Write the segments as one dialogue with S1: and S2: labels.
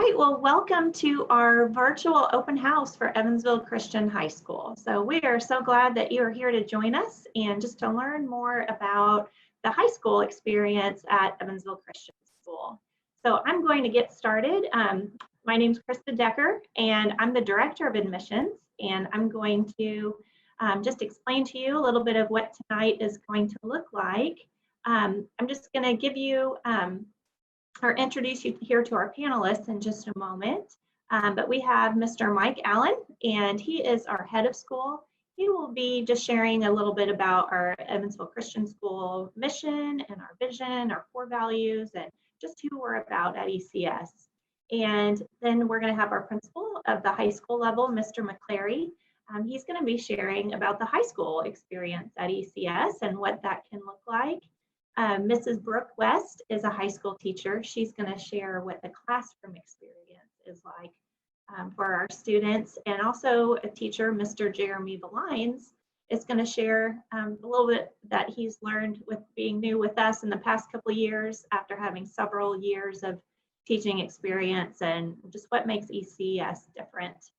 S1: right, well, welcome to our virtual open house for Evansville Christian High School. So we are so glad that you are here to join us and just to learn more about the high school experience at Evansville Christian School. So I'm going to get started. My name is Krista Decker, and I'm the Director of Admissions, and I'm going to just explain to you a little bit of what tonight is going to look like. I'm just going to give you or introduce you here to our panelists in just a moment. But we have Mr. Mike Allen, and he is our head of school. He will be just sharing a little bit about our Evansville Christian School mission and our vision, our core values, and just who we're about at ECS. And then we're going to have our principal of the high school level, Mr. McClary. He's going to be sharing about the high school experience at ECS and what that can look like. Mrs. Brooke West is a high school teacher. She's going to share what the classroom experience is like for our students. And also a teacher, Mr. Jeremy Valines, is going to share a little bit that he's learned with being new with us in the past couple of years after having several years of teaching experience and just what makes ECS different.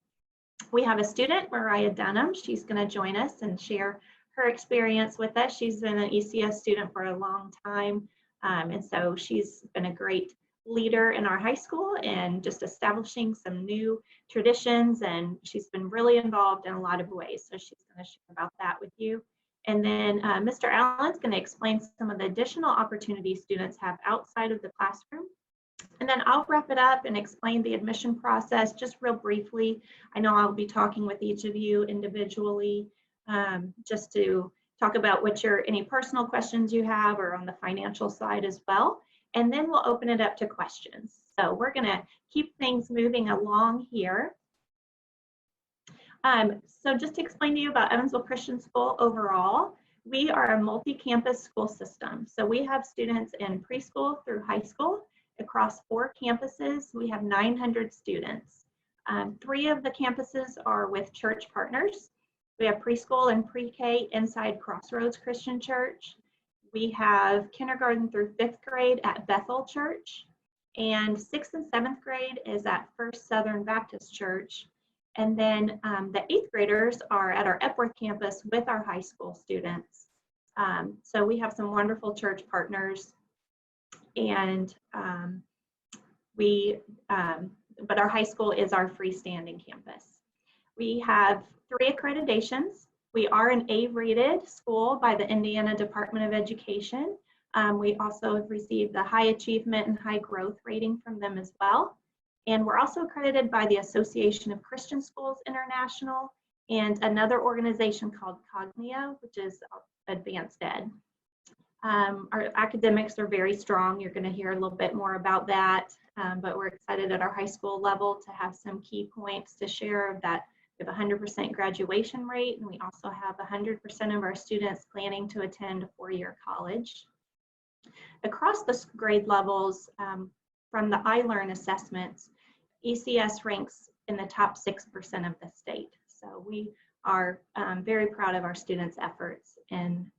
S1: We have a student, Mariah Dunham. She's going to join us and share her experience with us. She's been an ECS student for a long time, and so she's been a great leader in our high school and just establishing some new traditions, and she's been really involved in a lot of ways, so she's going to share about that with you. And then Mr. Allen's going to explain some of the additional opportunities students have outside of the classroom. And then I'll wrap it up and explain the admission process just real briefly. I know I'll be talking with each of you individually, just to talk about any personal questions you have or on the financial side as well. And then we'll open it up to questions. So we're going to keep things moving along here. So just to explain to you about Evansville Christian School overall, we are a multi-campus school system. So we have students in preschool through high school across 4 campuses. We have 900 students. 3 of the campuses are with church partners. We have preschool and pre-K inside Crossroads Christian Church. We have kindergarten through 5th grade at Bethel Church, and 6th and 7th grade is at First Southern Baptist Church. And then the 8th graders are at our Epworth campus with our high school students. So we have some wonderful church partners, and but our high school is our freestanding campus. We have 3 accreditations. We are an A-rated school by the Indiana Department of Education. We also have received the high achievement and high growth rating from them as well. And we're also accredited by the Association of Christian Schools International and another organization called Cognia, which is Advanced Ed. Our academics are very strong. You're going to hear a little bit more about that, but we're excited at our high school level to have some key points to share that. We have a 100% graduation rate, and we also have 100% of our students planning to attend a 4-year college. Across the grade levels, from the iLearn assessments, ECS ranks in the top 6% of the state. So we are very proud of our students' efforts in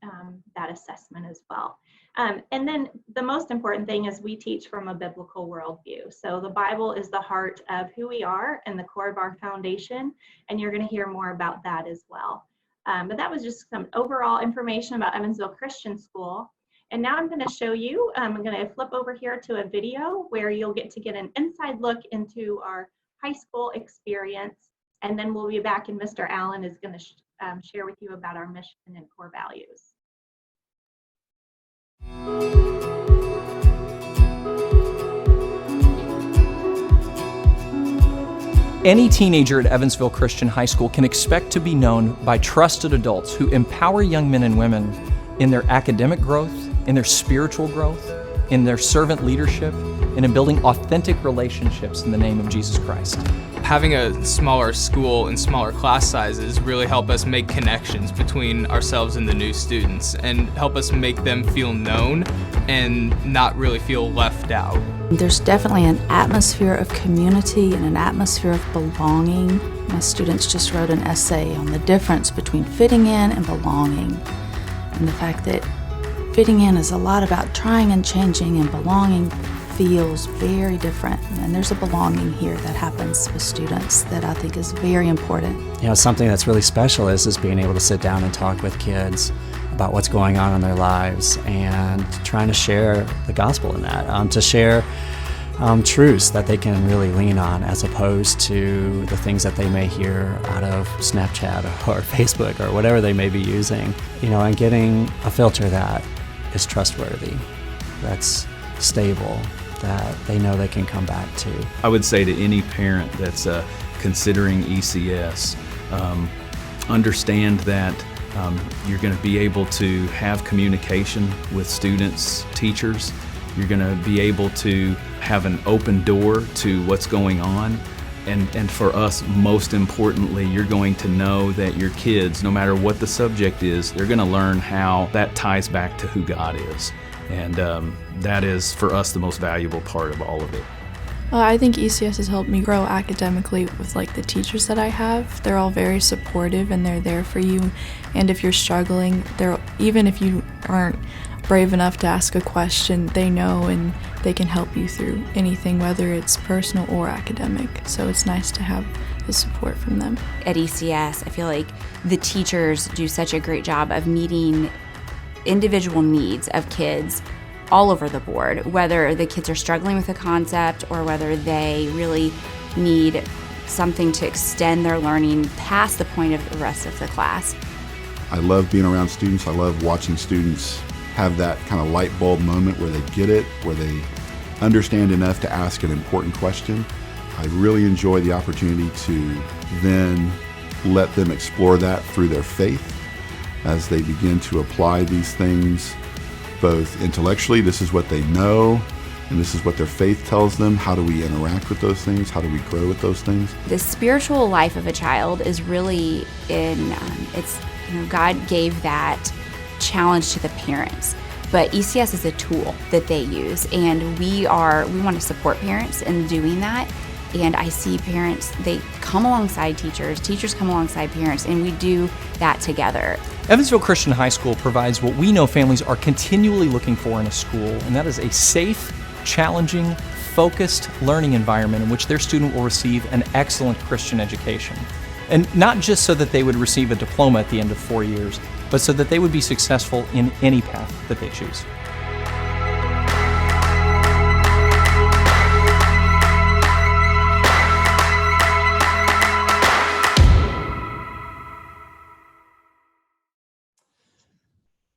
S1: that assessment as well. And then the most important thing is we teach from a biblical worldview. So the Bible is the heart of who we are and the core of our foundation, and you're going to hear more about that as well. But that was just some overall information about Evansville Christian School. And now I'm going to show you, I'm going to flip over here to a video where you'll get to get an inside look into our high school experience. And then we'll be back, and Mr. Allen is going to share with you about our mission and core values.
S2: Any teenager at Evansville Christian High School can expect to be known by trusted adults who empower young men and women in their academic growth, in their spiritual growth, in their servant leadership, and in building authentic relationships in the name of Jesus Christ.
S3: Having a smaller school and smaller class sizes really help us make connections between ourselves and the new students and help us make them feel known and not really feel left out.
S4: There's definitely an atmosphere of community and an atmosphere of belonging. My students just wrote an essay on the difference between fitting in and belonging, and the fact that fitting in is a lot about trying and changing, and belonging feels very different. And there's a belonging here that happens with students that I think is very important.
S5: You know, something that's really special is being able to sit down and talk with kids about what's going on in their lives and trying to share the gospel in that, to share truths that they can really lean on, as opposed to the things that they may hear out of Snapchat or Facebook or whatever they may be using. You know, and getting a filter that is trustworthy, that's stable, that they know they can come back to.
S6: I would say to any parent that's considering ECS, understand that you're going to be able to have communication with students, teachers. You're going to be able to have an open door to what's going on. And for us, most importantly, you're going to know that your kids, no matter what the subject is, they're going to learn how that ties back to who God is. And that is, for us, the most valuable part of all of it.
S7: I think ECS has helped me grow academically with the teachers that I have. They're all very supportive and they're there for you. And if you're struggling, even if you aren't brave enough to ask a question, they know and they can help you through anything, whether it's personal or academic. So it's nice to have the support from them.
S8: At ECS, I feel like the teachers do such a great job of meeting individual needs of kids all over the board, whether the kids are struggling with a concept or whether they really need something to extend their learning past the point of the rest of the class.
S9: I love being around students. I love watching students have that kind of light bulb moment where they get it, where they understand enough to ask an important question. I really enjoy the opportunity to then let them explore that through their faith as they begin to apply these things both intellectually. This is what they know, and this is what their faith tells them. How do we interact with those things? How do we grow with those things?
S8: The spiritual life of a child is really God gave that challenge to the parents, but ECS is a tool that they use, and we want to support parents in doing that. And I see parents, they come alongside teachers come alongside parents, and we do that together.
S2: Evansville Christian High School provides what we know families are continually looking for in a school, and that is a safe, challenging, focused learning environment in which their student will receive an excellent Christian education. And not just so that they would receive a diploma at the end of 4 years, but so that they would be successful in any path that they choose.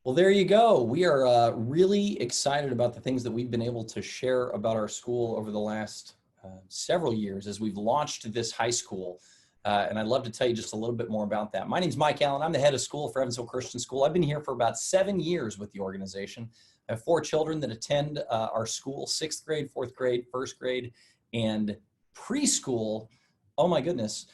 S2: Well, there you go. We are really excited about the things that we've been able to share about our school over the last several years as we've launched this high school. And I'd love to tell you just a little bit more about that. My name's Mike Allen. I'm the head of school for Evansville Christian School. I've been here for about 7 years with the organization. I have 4 children that attend our school: 6th grade, 4th grade, 1st grade, and preschool. Oh my goodness.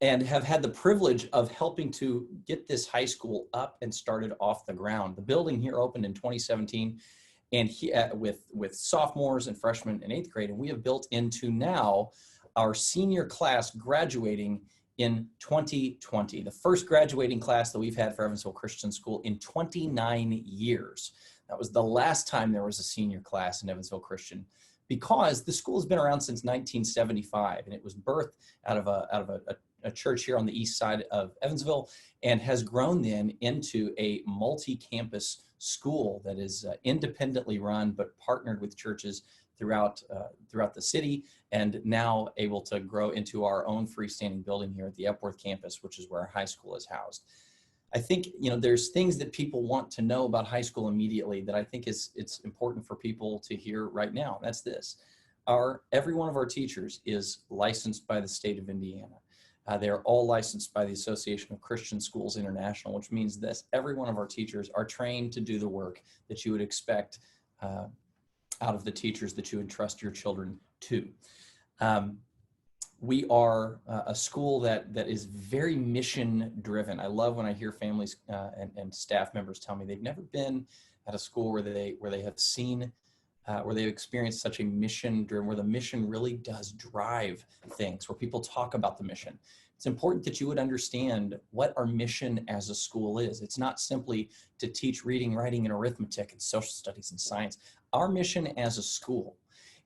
S2: And have had the privilege of helping to get this high school up and started off the ground. The building here opened in 2017 and with sophomores and freshmen in 8th grade. And we have built into now our senior class graduating in 2020, the first graduating class that we've had for Evansville Christian School in 29 years. That was the last time there was a senior class in Evansville Christian, because the school has been around since 1975, and it was birthed out of a church here on the east side of Evansville, and has grown then into a multi-campus school that is independently run but partnered with churches throughout the city, and now able to grow into our own freestanding building here at the Epworth campus, which is where our high school is housed. I think, there's things that people want to know about high school immediately that I think it's important for people to hear right now. That's this. Every one of our teachers is licensed by the state of Indiana. They are all licensed by the Association of Christian Schools International, which means this: every one of our teachers are trained to do the work that you would expect out of the teachers that you would trust your children to. We are a school that is very mission driven. I love when I hear families and staff members tell me they've never been at a school where they have seen where they've experienced such a mission driven, where the mission really does drive things, where people talk about the mission. It's important that you would understand what our mission as a school is. It's not simply to teach reading, writing, and arithmetic and social studies and science. Our mission as a school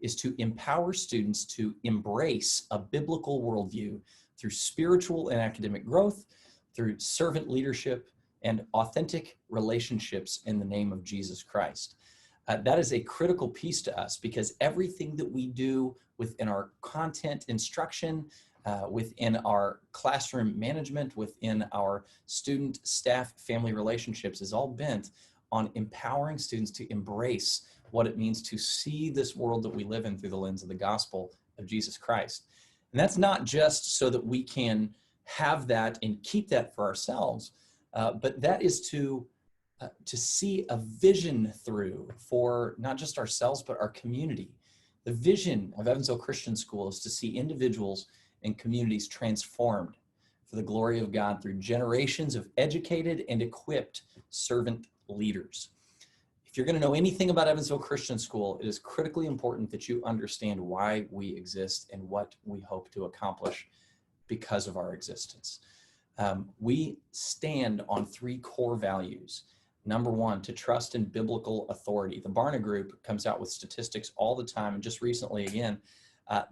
S2: is to empower students to embrace a biblical worldview through spiritual and academic growth, through servant leadership, and authentic relationships in the name of Jesus Christ. That is a critical piece to us, because everything that we do within our content instruction, within our classroom management, within our student, staff, family relationships is all bent on empowering students to embrace what it means to see this world that we live in through the lens of the gospel of Jesus Christ. And that's not just so that we can have that and keep that for ourselves, but that is to see a vision through for not just ourselves, but our community. The vision of Evansville Christian School is to see individuals and communities transformed for the glory of God through generations of educated and equipped servant leaders. If you're going to know anything about Evansville Christian School, it is critically important that you understand why we exist and what we hope to accomplish because of our existence. We stand on 3 core values. Number 1, to trust in biblical authority. The Barna Group comes out with statistics all the time, and just recently again,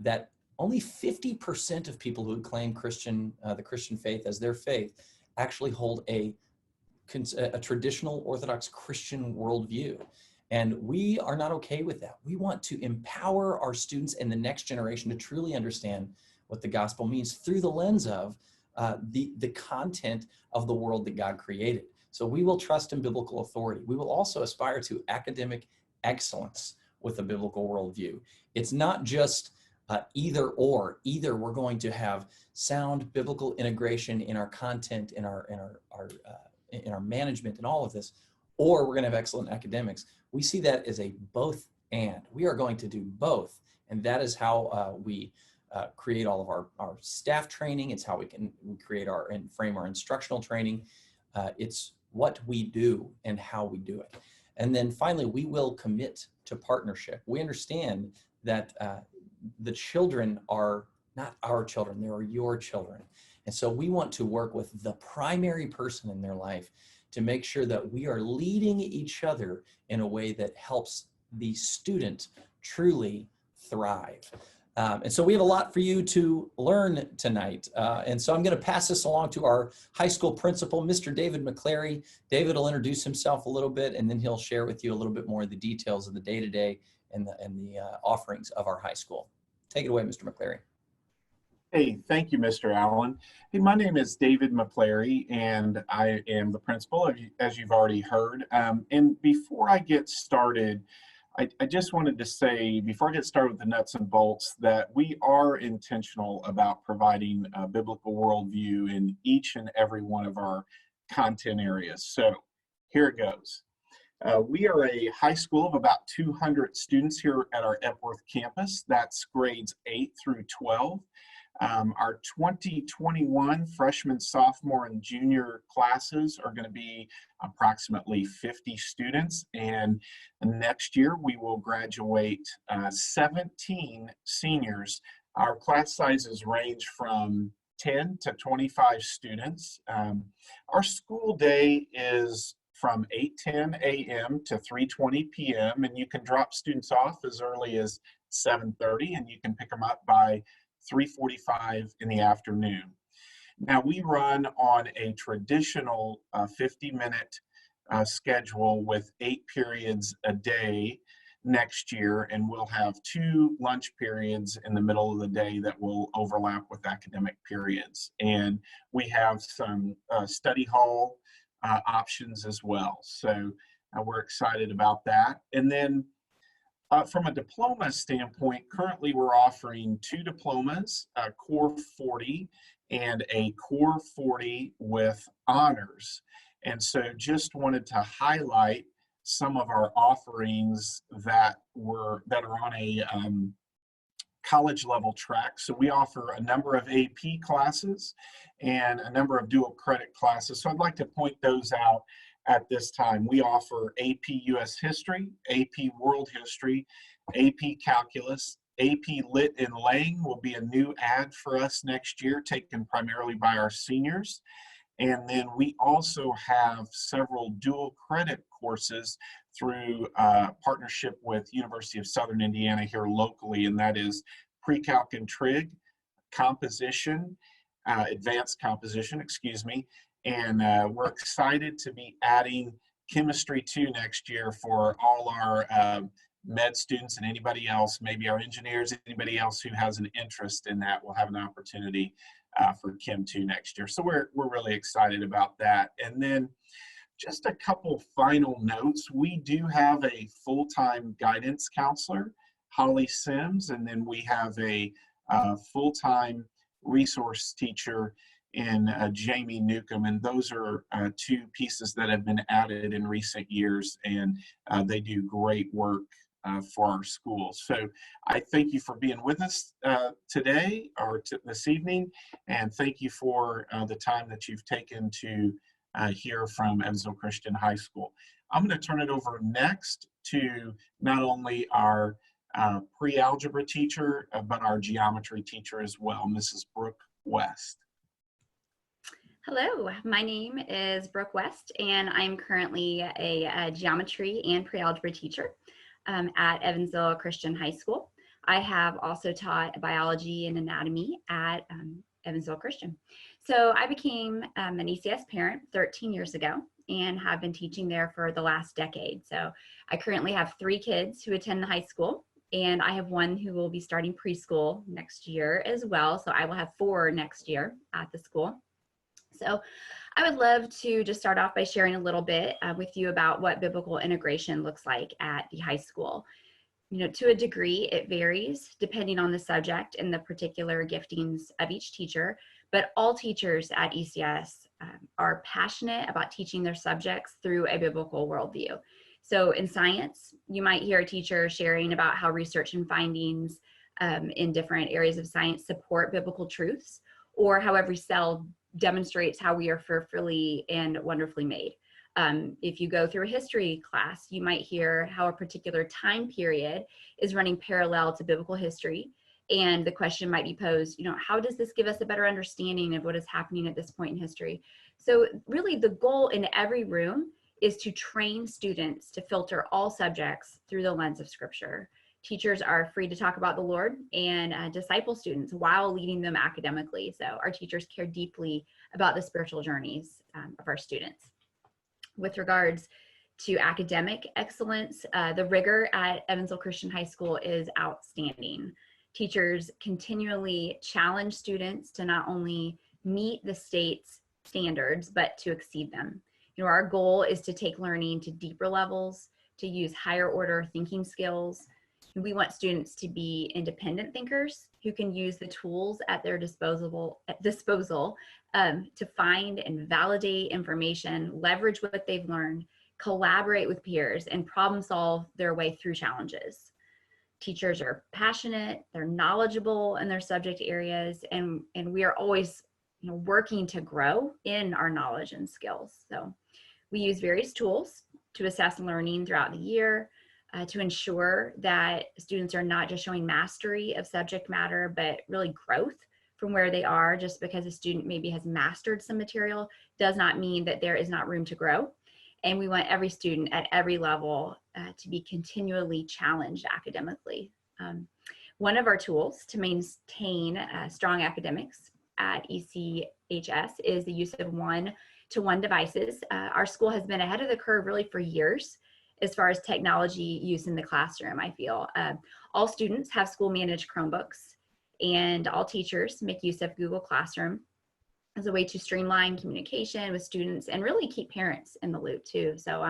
S2: that only 50% of people who claim the Christian faith as their faith actually hold a traditional Orthodox Christian worldview. And we are not okay with that. We want to empower our students and the next generation to truly understand what the gospel means through the lens of the content of the world that God created. So we will trust in biblical authority. We will also aspire to academic excellence with a biblical worldview. It's not just either or. Either we're going to have sound biblical integration in our content, in our management and all of this, or we're going to have excellent academics. We see that as a both and. We are going to do both, and that is how we create all of our staff training. It's how we create and frame our instructional training. It's what we do and how we do it. And then finally, we will commit to partnership. We understand that the children are not our children, they are your children. And so we want to work with the primary person in their life to make sure that we are leading each other in a way that helps the student truly thrive. And so we have a lot for you to learn tonight. And so I'm going to pass this along to our high school principal, Mr. David McClary. David will introduce himself a little bit, and then he'll share with you a little bit more of the details of the day-to-day and the offerings of our high school. Take it away, Mr. McClary.
S10: Hey, thank you, Mr. Allen. Hey, my name is David McClary, and I am the principal, as you've already heard. And before I get started, I just wanted to say, before I get started with the nuts and bolts, that we are intentional about providing a biblical worldview in each and every one of our content areas. So here it goes. We are a high school of about 200 students here at our Epworth campus. That's grades 8 through 12. Our 2021 freshman, sophomore, and junior classes are going to be approximately 50 students. And next year, we will graduate 17 seniors. Our class sizes range from 10 to 25 students. Our school day is from 8:10 a.m. to 3:20 p.m. and you can drop students off as early as 7:30 and you can pick them up by 3:45 in the afternoon. Now we run on a traditional 50-minute schedule with 8 periods a day next year, and we'll have 2 lunch periods in the middle of the day that will overlap with academic periods. And we have some study hall options as well. So we're excited about that. And then from a diploma standpoint, currently we're offering 2 diplomas, a Core 40 and a Core 40 with honors. And so just wanted to highlight some of our offerings that are on a college level track. So we offer a number of AP classes and a number of dual credit classes. So I'd like to point those out at this time. We offer AP US History, AP World History, AP Calculus, AP Lit and Lang will be a new add for us next year, taken primarily by our seniors. And then we also have several dual credit courses through partnership with University of Southern Indiana here locally, and that is Pre-Calc and Trig, composition, advanced composition, excuse me. And we're excited to be adding Chemistry 2 next year for all our med students and anybody else, maybe our engineers, anybody else who has an interest in that will have an opportunity for Chem 2 next year. So we're really excited about that. And then just a couple final notes. We do have a full-time guidance counselor, Holly Sims, and then we have a full-time resource teacher in Jamie Newcomb, and those are two pieces that have been added in recent years, and they do great work for our schools. So I thank you for being with us today or this evening, and thank you for the time that you've taken to hear from Evansville Christian High School. I'm going to turn it over next to not only our pre-algebra teacher, but our geometry teacher as well, Mrs. Brooke West.
S11: Hello, my name is Brooke West, and I'm currently a geometry and pre-algebra teacher at Evansville Christian High School. I have also taught biology and anatomy at Evansville Christian. So I became an ECS parent 13 years ago and have been teaching there for the last decade. So I currently have 3 kids who attend the high school, and I have one who will be starting preschool next year as well. So I will have 4 next year at the school. So I would love to just start off by sharing a little bit with you about what biblical integration looks like at the high school. You know, to a degree, it varies depending on the subject and the particular giftings of each teacher, but all teachers at ECS are passionate about teaching their subjects through a biblical worldview. So in science, you might hear a teacher sharing about how research and findings in different areas of science support biblical truths, or how every cell demonstrates how we are fearfully and wonderfully made. If you go through a history class, you might hear how a particular time period is running parallel to biblical history. And the question might be posed, you know, how does this give us a better understanding of what is happening at this point in history? So really the goal in every room is to train students to filter all subjects through the lens of Scripture. Teachers are free to talk about the Lord and disciple students while leading them academically. So our teachers care deeply about the spiritual journeys of our students. With regards to academic excellence, the rigor at Evansville Christian High School is outstanding. Teachers continually challenge students to not only meet the state's standards, but to exceed them. You know, our goal is to take learning to deeper levels, to use higher order thinking skills. We want students to be independent thinkers who can use the tools at their disposal to find and validate information, leverage what they've learned, collaborate with peers, and problem solve their way through challenges. Teachers are passionate, they're knowledgeable in their subject areas, and we are always, you know, working to grow in our knowledge and skills. So we use various tools to assess learning throughout the year, to ensure that students are not just showing mastery of subject matter, but really growth from where they are. Just because a student maybe has mastered some material does not mean that there is not room to grow. And we want every student at every level to be continually challenged academically. One of our tools to maintain strong academics at ECHS is the use of one-to-one devices. Our school has been ahead of the curve really for years as far as technology use in the classroom, I feel. All students have school-managed Chromebooks, and all teachers make use of Google Classroom as a way to streamline communication with students and really keep parents in the loop too. So,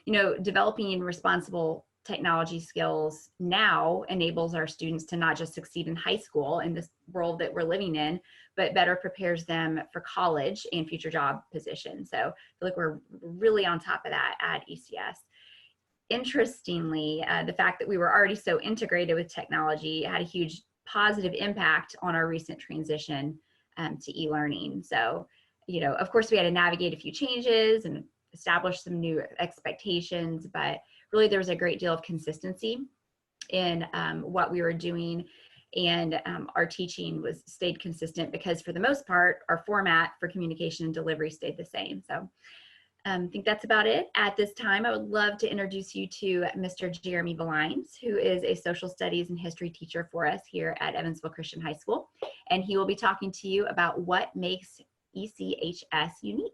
S11: you know, developing responsible technology skills now enables our students to not just succeed in high school in this world that we're living in, but better prepares them for college and future job positions. So I feel like we're really on top of that at ECS. Interestingly, the fact that we were already so integrated with technology had a huge positive impact on our recent transition to e-learning. So, you know, of course we had to navigate a few changes and establish some new expectations, but really there was a great deal of consistency in what we were doing. and our teaching stayed consistent because for the most part, our format for communication and delivery stayed the same. So I think that's about it. At this time, I would love to introduce you to Mr. Jeremy Valines, who is a social studies and history teacher for us here at Evansville Christian High School. And he will be talking to you about what makes ECHS unique.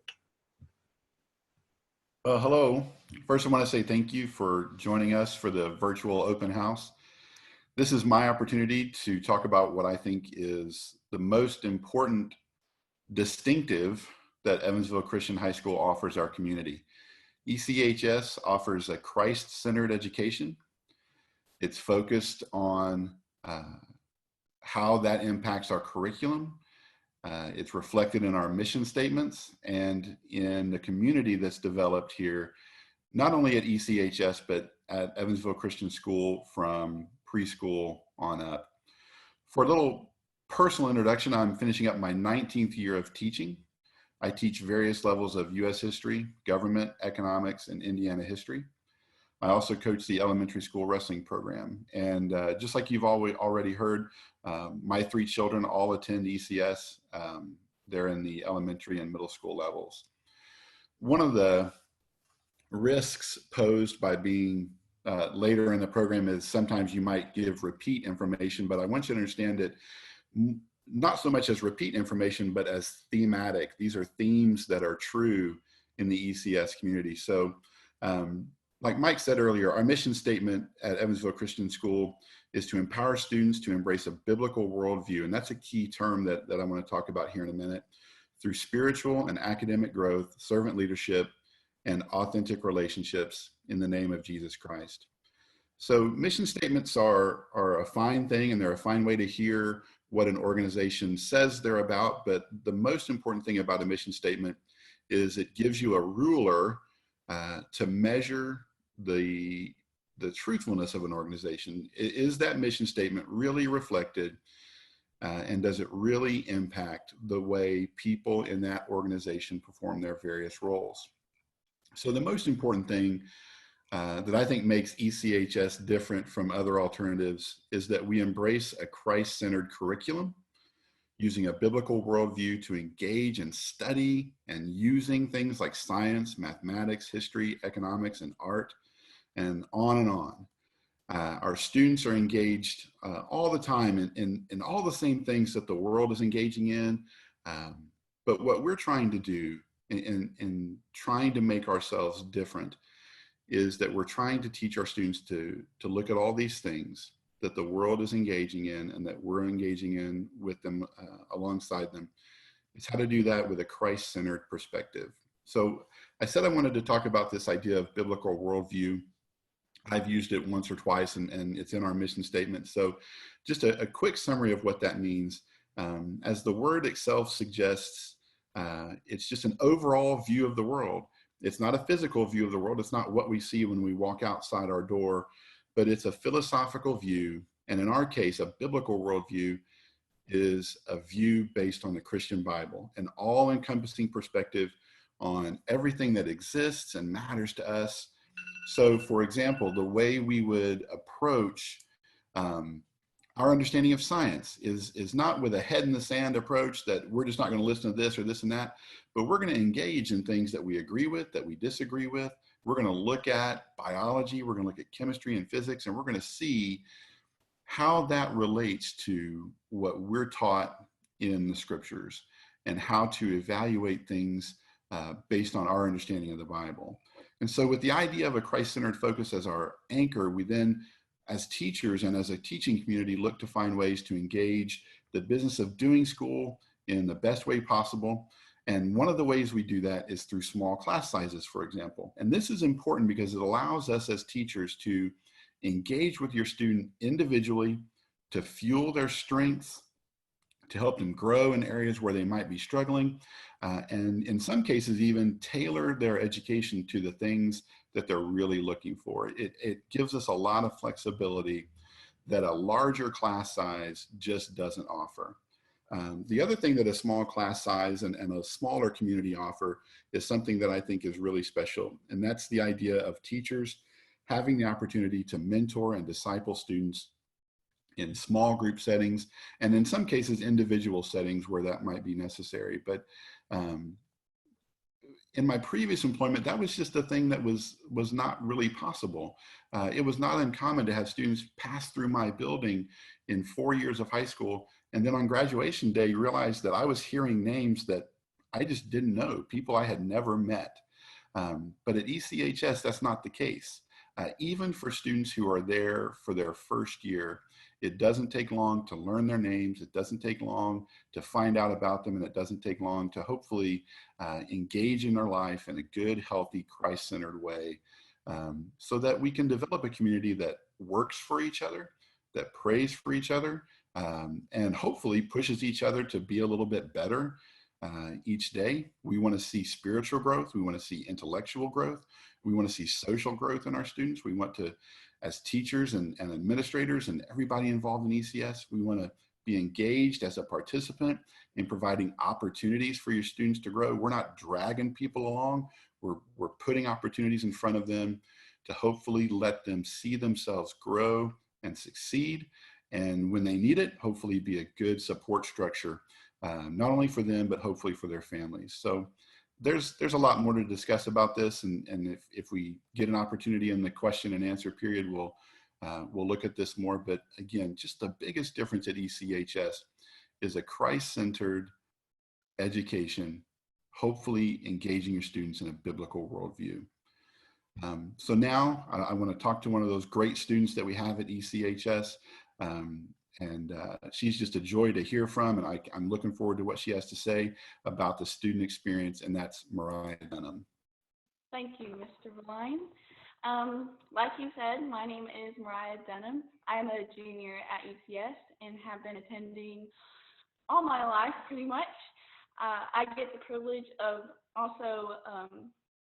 S9: Hello. First, I want to say thank you for joining us for the virtual open house. This is my opportunity to talk about what I think is the most important distinctive that Evansville Christian High School offers our community. ECHS offers a Christ-centered education. It's focused on how that impacts our curriculum. It's reflected in our mission statements and in the community that's developed here, not only at ECHS, but at Evansville Christian School from preschool on up. For a little personal introduction, I'm finishing up my 19th year of teaching. I teach various levels of U.S. history, government, economics, and Indiana history. I also coach the elementary school wrestling program. And just like you've already heard, my 3 children all attend ECS. They're in the elementary and middle school levels. One of the risks posed by being later in the program is sometimes you might give repeat information, but I want you to understand that not so much as repeat information, but as thematic. These are themes that are true in the ECS community. So like Mike said earlier, our mission statement at Evansville Christian School is to empower students to embrace a biblical worldview. And that's a key term that I want to talk about here in a minute, through spiritual and academic growth, servant leadership, and authentic relationships in the name of Jesus Christ. So mission statements are a fine thing, and they're a fine way to hear what an organization says they're about. But the most important thing about a mission statement is it gives you a ruler to measure the truthfulness of an organization. Is that mission statement really reflected, and does it really impact the way people in that organization perform their various roles? So the most important thing that I think makes ECHS different from other alternatives is that we embrace a Christ-centered curriculum using a biblical worldview to engage and study and using things like science, mathematics, history, economics, and art, and on and on. Our students are engaged all the time in all the same things that the world is engaging in. But what we're trying to do in trying to make ourselves different is that we're trying to teach our students to look at all these things that the world is engaging in and that we're engaging in with them alongside them. It's how to do that with a Christ-centered perspective. So I said I wanted to talk about this idea of biblical worldview. I've used it once or twice, and it's in our mission statement. So just a quick summary of what that means. As the word itself suggests, it's just an overall view of the world. It's not a physical view of the world. It's not what we see when we walk outside our door, but it's a philosophical view. And in our case, a biblical worldview is a view based on the Christian Bible, an all-encompassing perspective on everything that exists and matters to us. So, for example, the way we would approach our understanding of science is not with a head in the sand approach that we're just not going to listen to this or this and that, but we're going to engage in things that we agree with, that we disagree with. We're going to look at biology, we're going to look at chemistry and physics, and we're going to see how that relates to what we're taught in the scriptures and how to evaluate things based on our understanding of the Bible. And so with the idea of a Christ-centered focus as our anchor, we then, as teachers and as a teaching community, look to find ways to engage the business of doing school in the best way possible. And one of the ways we do that is through small class sizes, for example. And this is important because it allows us as teachers to engage with your student individually, to fuel their strengths, to help them grow in areas where they might be struggling, and in some cases even tailor their education to the things that they're really looking for. It gives us a lot of flexibility that a larger class size just doesn't offer. The other thing that a small class size and a smaller community offer is something that I think is really special, and that's the idea of teachers having the opportunity to mentor and disciple students in small group settings, and in some cases individual settings where that might be necessary. But in my previous employment, that was just a thing that was not really possible. It was not uncommon to have students pass through my building in 4 years of high school, and then on graduation day realize that I was hearing names that I just didn't know, people I had never met. But at ECHS, that's not the case. Even for students who are there for their first year, it doesn't take long to learn their names. It doesn't take long to find out about them, and it doesn't take long to hopefully engage in their life in a good, healthy, Christ-centered way, so that we can develop a community that works for each other, that prays for each other, and hopefully pushes each other to be a little bit better each day. We want to see spiritual growth. We want to see intellectual growth. We want to see social growth in our students. We want to, as teachers and administrators and everybody involved in ECS, we want to be engaged as a participant in providing opportunities for your students to grow. We're not dragging people along. We're putting opportunities in front of them to hopefully let them see themselves grow and succeed. And when they need it, hopefully be a good support structure, not only for them, but hopefully for their families. So there's a lot more to discuss about this. And if we get an opportunity in the question and answer period, we'll look at this more. But again, just the biggest difference at ECHS is a Christ-centered education, hopefully engaging your students in a biblical worldview. So now I want to talk to one of those great students that we have at ECHS. She's just a joy to hear from, and I'm looking forward to what she has to say about the student experience, and that's Mariah Dunham.
S12: Thank you, Mr. Verline. Like you said, my name is Mariah Dunham. I'm a junior at ECS and have been attending all my life, pretty much. I get the privilege of also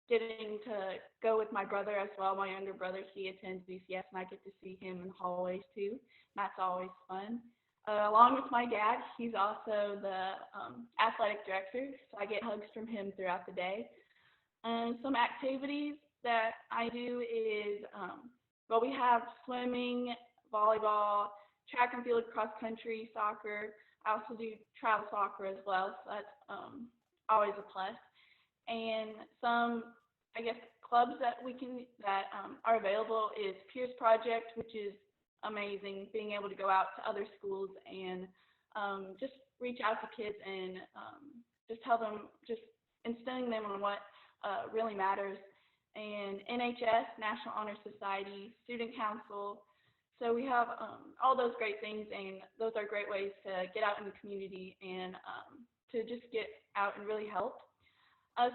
S12: getting to go with my brother as well. My younger brother, he attends ECS, and I get to see him in the hallways too. That's always fun. Along with my dad, he's also the athletic director, so I get hugs from him throughout the day. Some activities that I do is, well, we have swimming, volleyball, track and field, cross country, soccer. I also do travel soccer as well, so that's always a plus. And some, I guess, clubs that are available is Peers Project, which is amazing, being able to go out to other schools and just reach out to kids and just tell them, just instilling them on what really matters. And NHS, National Honor Society, Student Council. So we have all those great things, and those are great ways to get out in the community and to just get out and really help.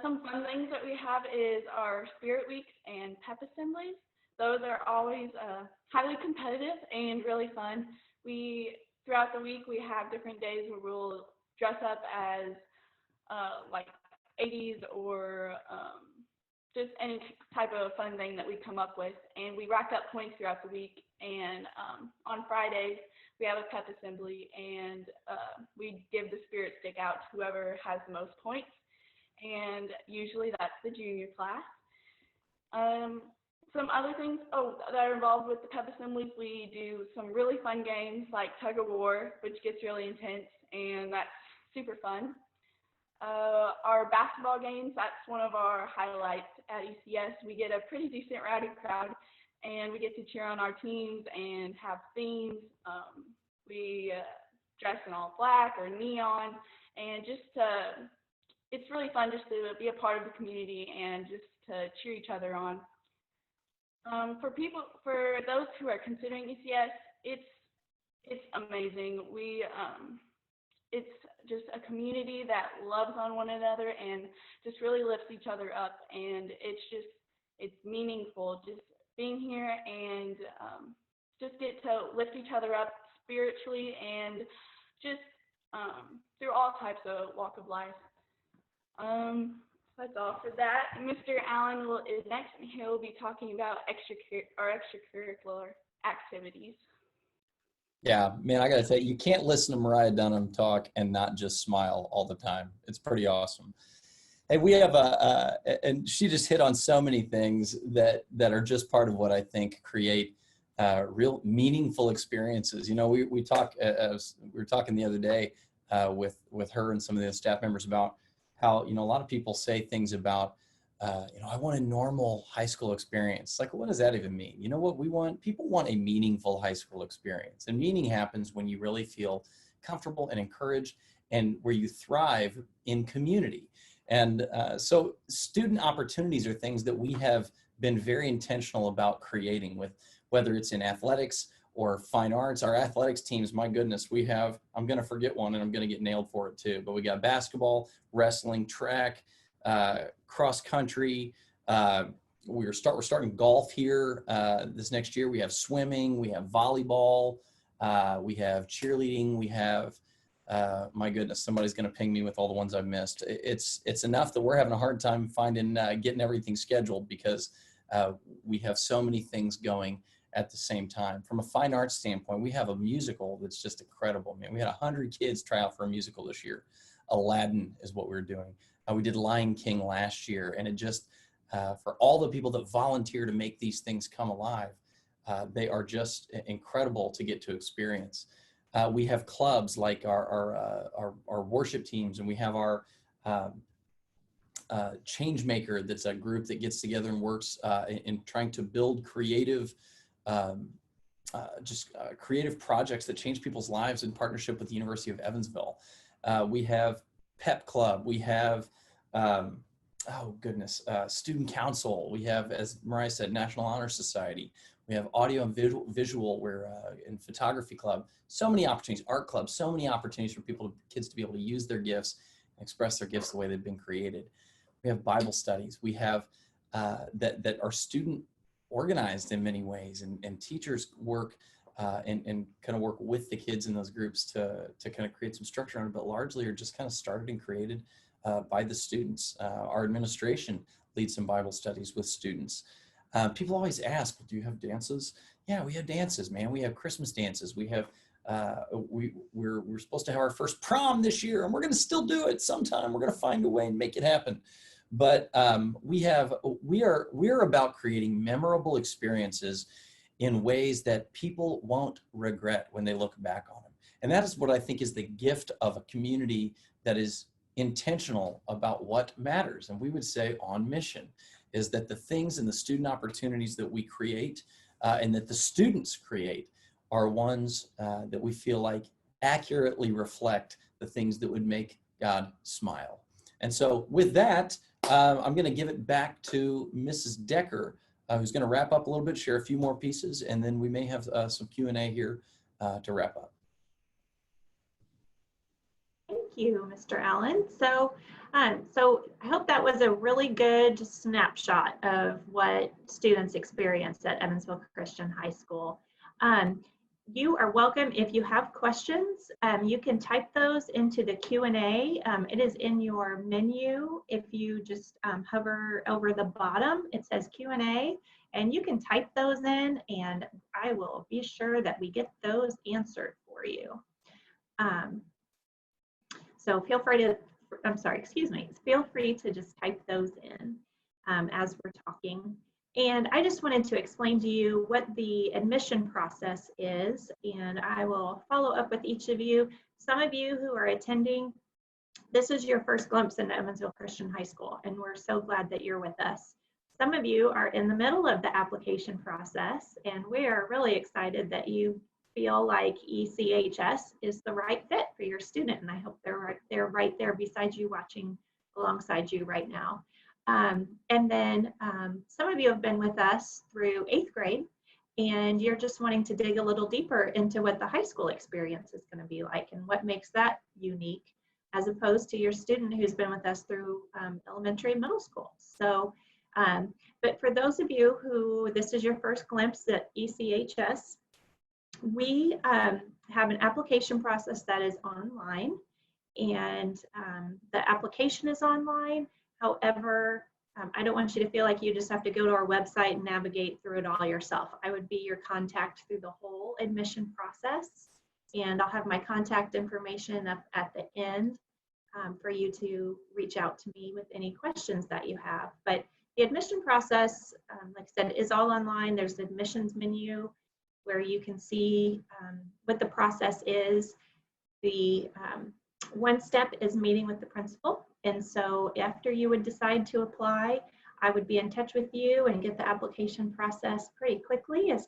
S12: Some fun things that we have is our Spirit Weeks and Pep Assemblies. Those are always highly competitive and really fun. Throughout the week, we have different days where we'll dress up as like 80s or just any type of fun thing that we come up with. And we rack up points throughout the week. And on Fridays, we have a Pep Assembly, and we give the Spirit Stick out to whoever has the most points. And usually that's the junior class. Some other things that are involved with the Pep Assemblies, we do some really fun games like tug of war, which gets really intense, and that's super fun. Our basketball games, that's one of our highlights at ECS. We get a pretty decent rowdy crowd, and we get to cheer on our teams and have themes. We dress in all black or neon, and just it's really fun just to be a part of the community and just to cheer each other on. For those who are considering ECS, it's amazing. It's just a community that loves on one another and just really lifts each other up, and it's meaningful just being here and just get to lift each other up spiritually and just through all types of walk of life. That's all for that. Mr. Allen is next, and he'll be talking about extracurricular activities.
S2: Yeah, man, I gotta tell you, you can't listen to Mariah Dunham talk and not just smile all the time. It's pretty awesome. Hey, we have and she just hit on so many things that are just part of what I think create real meaningful experiences. You know, we talk, as we were talking the other day with her and some of the staff members about how, you know, a lot of people say things about, you know, I want a normal high school experience. Like, what does that even mean? You know what we want? People want a meaningful high school experience. And meaning happens when you really feel comfortable and encouraged and where you thrive in community. And so student opportunities are things that we have been very intentional about creating, with whether it's in athletics or fine arts. Our athletics teams, my goodness, we have, I'm going to forget one and I'm going to get nailed for it too, but we got basketball, wrestling, track, cross country. We're starting golf here this next year. We have swimming, we have volleyball, we have cheerleading, we have, my goodness, somebody's going to ping me with all the ones I've missed. It's enough that we're having a hard time finding, getting everything scheduled, because we have so many things going at the same time. From a fine arts standpoint, we have a musical that's just incredible. Man, we had 100 kids try out for a musical this year. Aladdin is what we're doing. We did Lion King last year, and it just, for all the people that volunteer to make these things come alive, they are just incredible to get to experience. We have clubs like our worship teams, and we have our Changemaker, that's a group that gets together and works in trying to build creative, creative projects that change people's lives in partnership with the University of Evansville. We have Pep Club. We have, Student Council. We have, as Mariah said, National Honor Society. We have audio and visual, in Photography Club. So many opportunities, Art Club, so many opportunities for kids to be able to use their gifts and express their gifts the way they've been created. We have Bible studies. We have that are student organized in many ways, and teachers work and kind of work with the kids in those groups to kind of create some structure on it, but largely are just kind of started and created by the students. Our administration leads some Bible studies with students. People always ask, do you have dances? Yeah, we have dances, man. We have Christmas dances. We have, we're supposed to have our first prom this year, and we're going to still do it sometime. We're going to find a way and make it happen. But we are about creating memorable experiences in ways that people won't regret when they look back on them. And that is what I think is the gift of a community that is intentional about what matters. And we would say on mission is that the things and the student opportunities that we create and that the students create are ones that we feel like accurately reflect the things that would make God smile. And so with that, I'm going to give it back to Mrs. Decker, who's going to wrap up a little bit, share a few more pieces, and then we may have some Q&A here to wrap up.
S1: Thank you, Mr. Allen. So I hope that was a really good snapshot of what students experience at Evansville Christian High School. You are welcome. If you have questions, you can type those into the Q&A. It is in your menu. If you just hover over the bottom, it says Q&A, and you can type those in, and I will be sure that we get those answered for you. So feel free to, feel free to just type those in as we're talking. And I just wanted to explain to you what the admission process is, and I will follow up with each of you. Some of you who are attending, this is your first glimpse into Evansville Christian High School, and we're so glad that you're with us. Some of you are in the middle of the application process, and we are really excited that you feel like ECHS is the right fit for your student, and I hope they're right there beside you, watching alongside you right now. And then some of you have been with us through 8th grade, and you're just wanting to dig a little deeper into what the high school experience is going to be like and what makes that unique, as opposed to your student who's been with us through elementary and middle school. So, but for those of you who this is your first glimpse at ECHS, we have an application process that is online, and the application is online. However, I don't want you to feel like you just have to go to our website and navigate through it all yourself. I would be your contact through the whole admission process, and I'll have my contact information up at the end for you to reach out to me with any questions that you have. But the admission process, like I said, is all online. There's the admissions menu. where you can see what the process is. The one step is meeting with the principal. And so after you would decide to apply, I would be in touch with you and get the application process pretty quickly as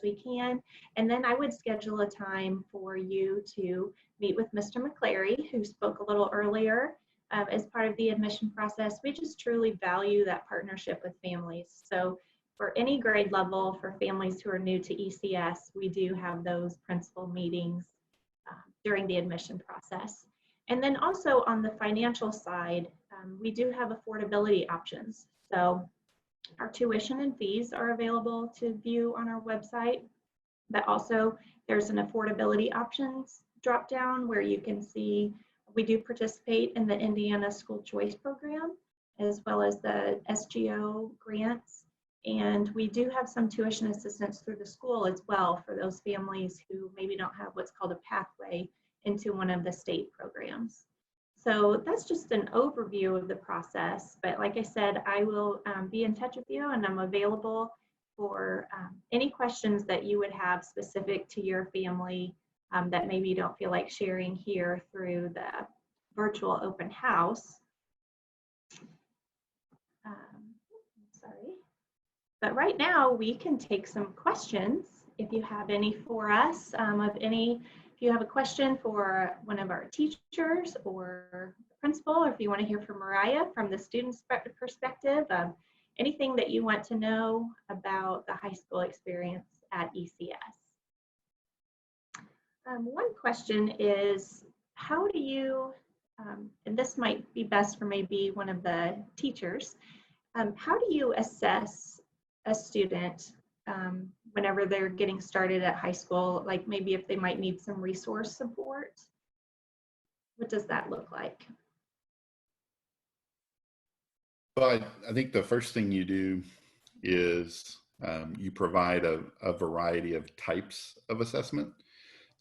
S1: we can. And then I would schedule a time for you to meet with Mr. McClary, who spoke a little earlier. As part of the admission process, we just truly value that partnership with families. So for any grade level, for families who are new to ECS, we do have those principal meetings during the admission process. And then also on the financial side, we do have affordability options. So our tuition and fees are available to view on our website, but also there's an affordability options drop down where you can see we do participate in the Indiana School Choice Program as well as the SGO grants. And we do have some tuition assistance through the school as well for those families who maybe don't have what's called a pathway into one of the state programs. So that's just an overview of the process. But like I said, I will be in touch with you, and I'm available for any questions that you would have specific to your family that maybe you don't feel like sharing here through the virtual open house. Sorry. But right now we can take some questions if you have any for us, if you have a question for one of our teachers or the principal, or if you want to hear from Mariah from the student's perspective, anything that you want to know about the high school experience at ECS. One question is, how do you, and this might be best for maybe one of the teachers, how do you assess a student whenever they're getting started at high school, like maybe if they might need some resource support? What does that look like?
S9: Well, I think the first thing you do is you provide a variety of types of assessment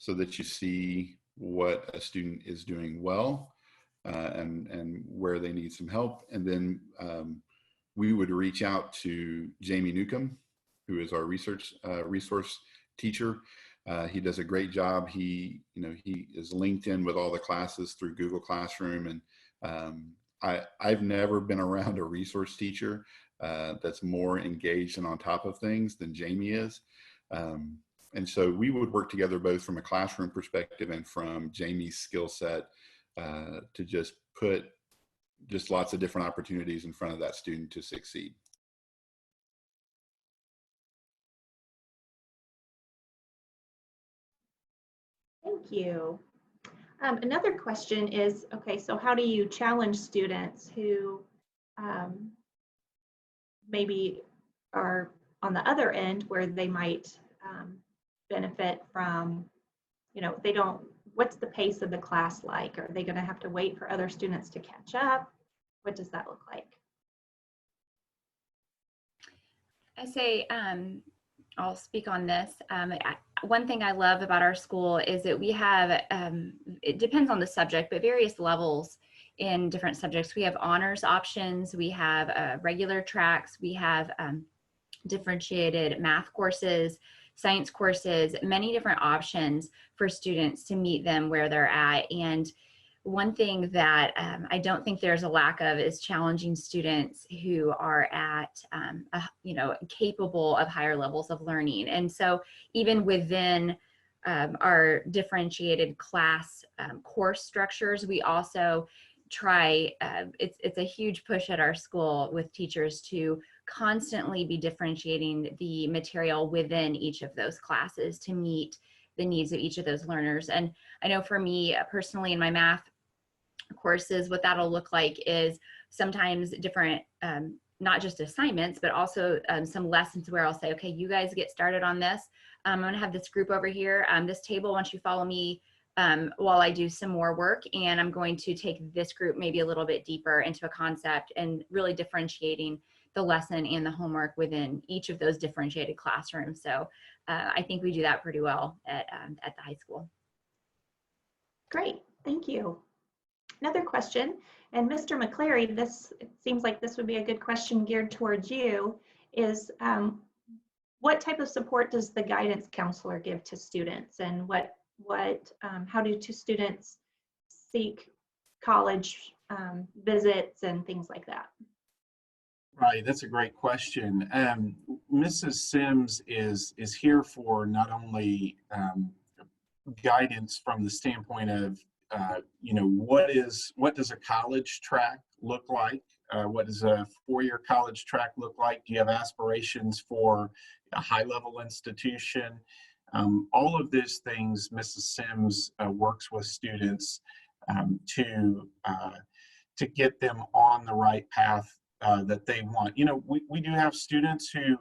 S9: so that you see what a student is doing well and where they need some help. And then we would reach out to Jamie Newcomb, who is our resource teacher. He does a great job. He is linked in with all the classes through Google Classroom. And I've never been around a resource teacher that's more engaged and on top of things than Jamie is. And so we would work together both from a classroom perspective and from Jamie's skill set to just put lots of different opportunities in front of that student to succeed.
S1: Thank you. Another question is, okay, so how do you challenge students who maybe are on the other end where they might benefit from, what's the pace of the class like? Are they going to have to wait for other students to catch up? What does that look like?
S11: I say, I'll speak on this. One thing I love about our school is that we have, it depends on the subject, but various levels in different subjects. We have honors options, we have regular tracks, we have differentiated math courses, science courses, many different options for students to meet them where they're at. And one thing that I don't think there's a lack of is challenging students who are at, capable of higher levels of learning. And so even within our differentiated class course structures, we also try, it's a huge push at our school with teachers to constantly be differentiating the material within each of those classes to meet the needs of each of those learners. And I know for me personally in my math courses, what that'll look like is sometimes different, not just assignments, but also some lessons where I'll say, okay, you guys get started on this. I'm gonna have this group over here, this table, once you follow me while I do some more work, and I'm going to take this group maybe a little bit deeper into a concept and really differentiating the lesson and the homework within each of those differentiated classrooms. So I think we do that pretty well at the high school.
S1: Great, thank you. Another question, and Mr. McClary, it seems like this would be a good question geared towards you, is what type of support does the guidance counselor give to students, and how do students seek college visits and things like that?
S10: Right, that's a great question. Mrs. Sims is here for not only guidance from the standpoint of what does a college track look like? What does a four-year college track look like? Do you have aspirations for a high-level institution? All of these things, Mrs. Sims works with students to get them on the right path that they want. We do have students who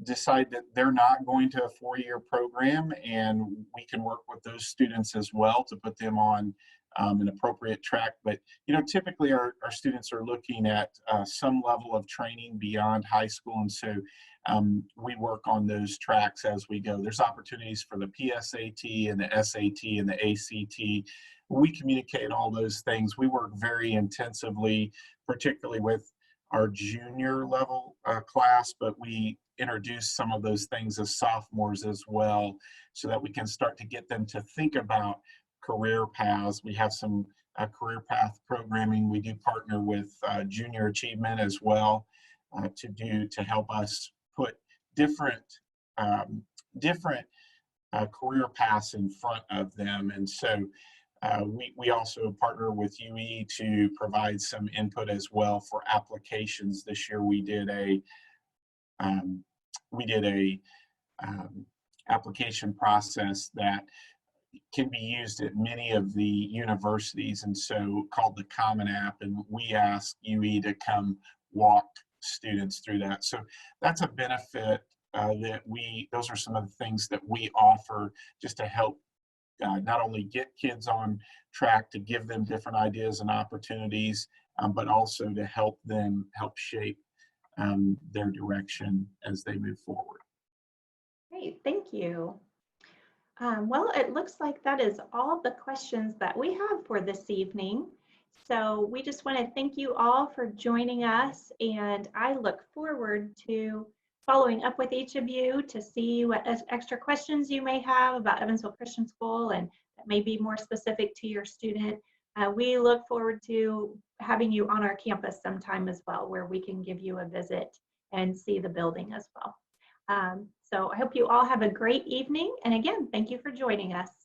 S10: decide that they're not going to a four-year program, and we can work with those students as well to put them on an appropriate track. But typically our students are looking at some level of training beyond high school, and so we work on those tracks as we go. There's opportunities for the PSAT and the SAT and the ACT. We communicate all those things. We work very intensively, particularly with our junior level class, but we introduce some of those things as sophomores as well, so that we can start to get them to think about career paths. We have some career path programming. We do partner with Junior Achievement as well to help us put different career paths in front of them. And so we also partner with UE to provide some input as well for applications. This year we did a application process that can be used at many of the universities, and so called the Common App, and we ask UE to come walk students through that. So that's a benefit those are some of the things that we offer just to help not only get kids on track, to give them different ideas and opportunities, but also to help shape their direction as they move forward.
S1: Great, thank you. Well, it looks like that is all the questions that we have for this evening. So we just want to thank you all for joining us, and I look forward to following up with each of you to see what extra questions you may have about Evansville Christian School and that may be more specific to your student. We look forward to having you on our campus sometime as well, where we can give you a visit and see the building as well. So I hope you all have a great evening. And again, thank you for joining us.